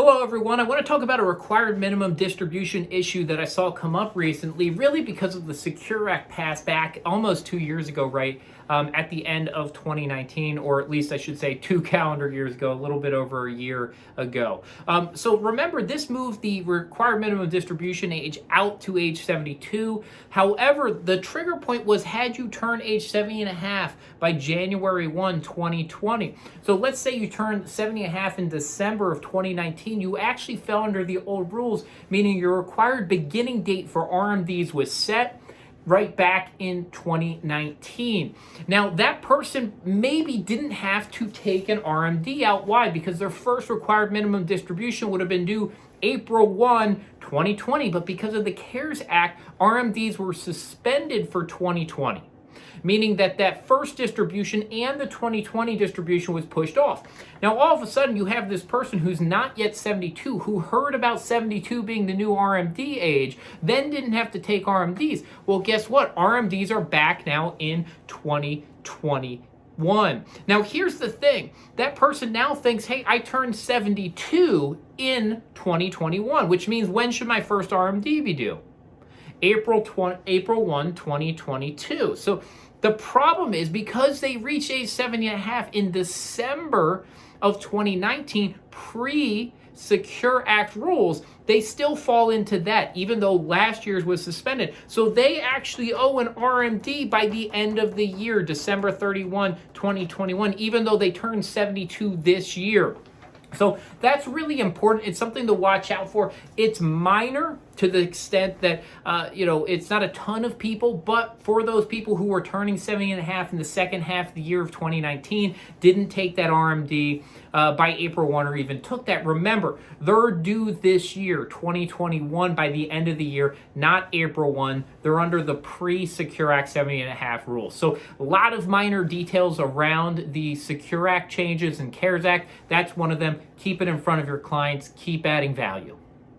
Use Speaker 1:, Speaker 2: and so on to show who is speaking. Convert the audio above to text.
Speaker 1: Hello everyone, I want to talk about a required minimum distribution issue that I saw come up recently, really because of the Secure Act passed back almost 2 years ago, right, at the end of 2019, or at least I should say 2 calendar years ago, a little bit over a year ago. So remember, this moved the required minimum distribution age out to age 72. However, the trigger point was had you turn age 70 and a half by January 1, 2020. So let's say you turned 70 and a half in December of 2019. You actually fell under the old rules, meaning your required beginning date for RMDs was set right back in 2019. Now, that person maybe didn't have to take an RMD out. Why? Because their first required minimum distribution would have been due April 1, 2020, but because of the CARES Act, RMDs were suspended for 2020. Meaning that first distribution and the 2020 distribution was pushed off. Now, all of a sudden, you have this person who's not yet 72, who heard about 72 being the new RMD age, then didn't have to take RMDs. Well, guess what? RMDs are back now in 2021. Now, here's the thing. That person now thinks, hey, I turned 72 in 2021, which means when should my first RMD be due? April 1, 2022. So the problem is because they reached age 70 and a half in December of 2019, pre-Secure Act rules, they still fall into that, even though last year's was suspended. So they actually owe an RMD by the end of the year, December 31, 2021, even though they turned 72 this year. So that's really important. It's something to watch out for. It's minor to the extent that, it's not a ton of people, but for those people who were turning 70 and a half in the second half of the year of 2019, didn't take that RMD by April 1 or even took that. Remember, they're due this year, 2021, by the end of the year, not April 1. They're under the pre-Secure Act 70 and a half rules. So a lot of minor details around the Secure Act changes and CARES Act. That's one of them. Keep it in front of your clients. Keep adding value.